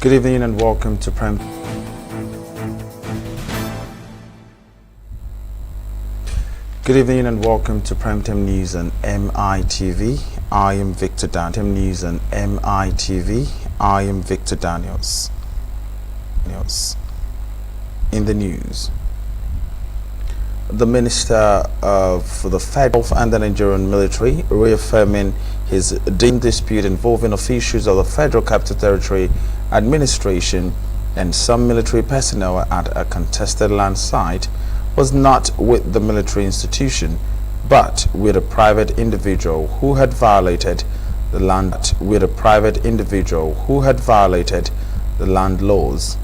Good evening and welcome to Prime. Good evening and welcome to Primetime News on Mitv. I am Victor Daniels. News on Mitv. I am Victor Daniels. In the news, the Minister of the Federal and the Nigerian military reaffirming his dispute involving officials of the Federal Capital Territory administration and some military personnel at a contested land site was not with the military institution but with a private individual who had violated the land laws.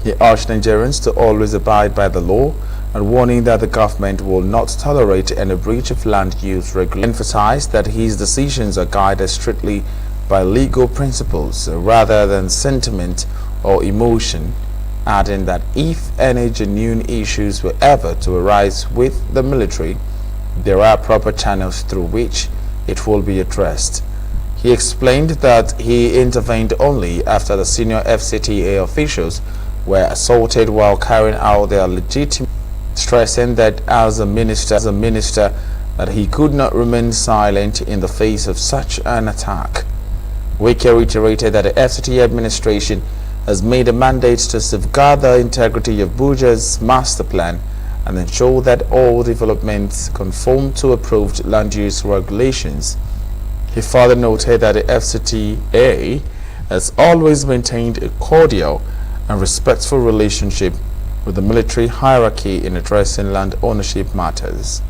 He urged Nigerians to always abide by the law and warning that the government will not tolerate any breach of land use regulations. He emphasized that his decisions are guided strictly by legal principles rather than sentiment or emotion, adding that if any genuine issues were ever to arise with the military, there are proper channels through which it will be addressed. He explained that he intervened only after the senior FCTA officials were assaulted while carrying out their legitimate, stressing that as a minister that he could not remain silent in the face of such an attack. Wike reiterated that the FCTA administration has made a mandate to safeguard the integrity of Abuja's master plan and ensure that all developments conform to approved land use regulations. He further noted that the FCTA has always maintained a cordial and respectful relationship with the military hierarchy in addressing land ownership matters.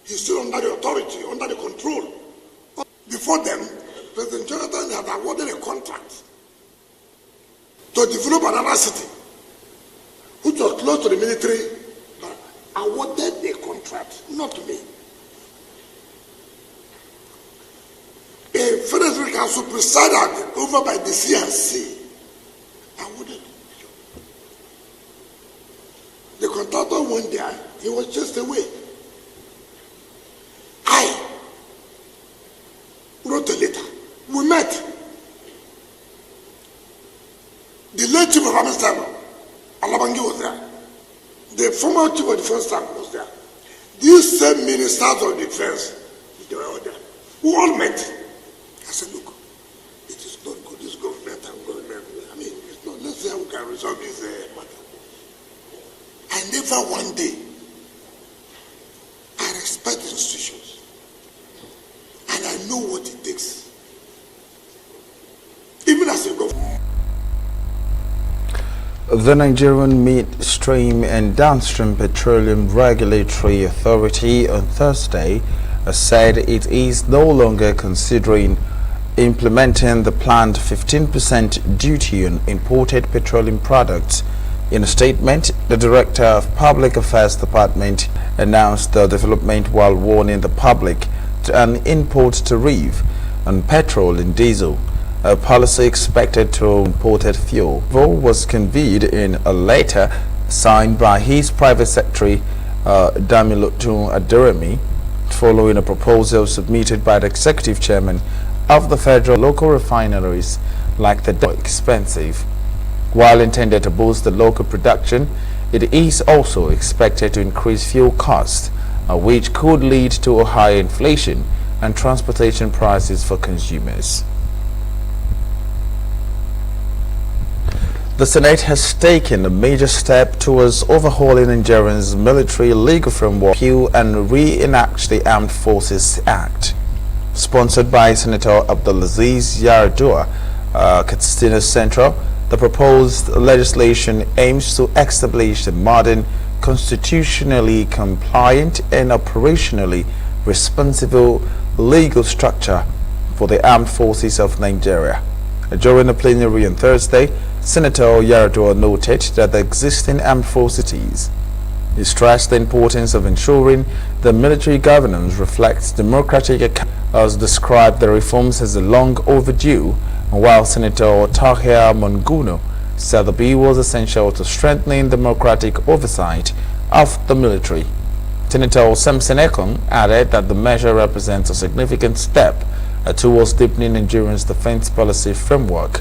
He's still under the authority, under the control. Before them, President Jonathan had awarded a contract to develop another city, which was close to the military, but awarded the contract, not to me. A Federal Council presided over by the CNC awarded. The contractor went there, he was just away. I wrote a letter. We met. The late chief of army staff, Alabangi, was there. The former chief of defense staff was there. These same ministers of defense, they were all there. We all met. I said, look, it is not good, this government and government. I mean, it's not, let's see how we can resolve this matter. I never one day, I respect the institutions. And I know what it takes. Even as a government. The Nigerian Midstream and Downstream Petroleum Regulatory Authority on Thursday said it is no longer considering implementing the planned 15% duty on imported petroleum products. In a statement, the Director of Public Affairs Department announced the development while warning the public to an import tariff on petrol and diesel, a policy expected to imported fuel. Was conveyed in a letter signed by his private secretary, Damilotun Aderemi, following a proposal submitted by the executive chairman of the federal. Local refineries like the more expensive. While intended to boost the local production, it is also expected to increase fuel costs, which could lead to a higher inflation and transportation prices for consumers. The Senate has taken a major step towards overhauling Nigeria's military legal framework and reenact the Armed Forces Act. Sponsored by Senator Abdulaziz Yaradua, Katsina Central, the proposed legislation aims to establish a modern, constitutionally compliant and operationally responsible legal structure for the Armed Forces of Nigeria. During a plenary on Thursday, Senator Yaradua noted that the existing armed forces. He stressed the importance of ensuring the military governance reflects democratic accountability, as described the reforms as long overdue, while Senator Tahir Monguno said the bill was essential to strengthening democratic oversight of the military. Senator Samson Ekong added that the measure represents a significant step towards deepening Nigeria's defense policy framework.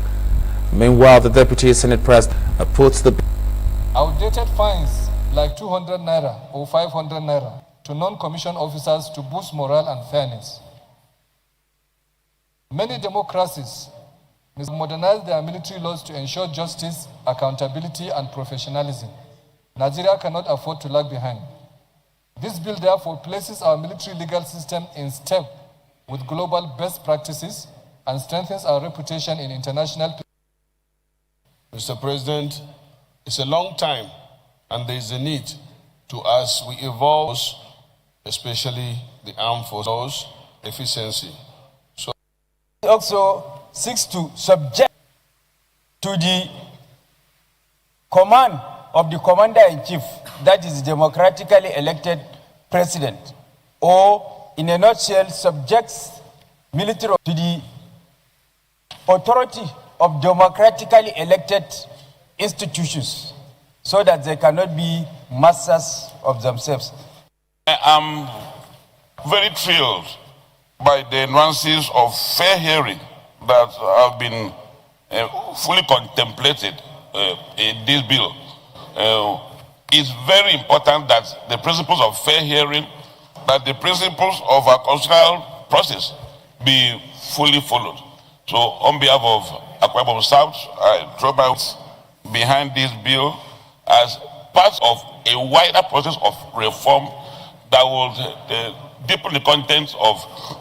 Meanwhile, the Deputy Senate President puts the outdated fines like 200 naira or 500 naira to non-commissioned officers to boost morale and fairness. Many democracies modernize their military laws to ensure justice, accountability, and professionalism. Nigeria cannot afford to lag behind. This bill therefore places our military legal system in step with global best practices and strengthens our reputation in international. Mr. President, it's a long time and there is a need to, as we evolve, especially the armed forces, efficiency. So it also seeks to subject to the command of the commander-in-chief, that is democratically elected president, or in a nutshell, subjects military to the authority of democratically elected institutions so that they cannot be masters of themselves. I am very thrilled by the nuances of fair hearing that have been fully contemplated in this bill. It's very important that the principles of fair hearing, that the principles of our constitutional process be fully followed. So on behalf of Akwa Ibom South, I throw my weight behind this bill as part of a wider process of reform that will deepen the contents of our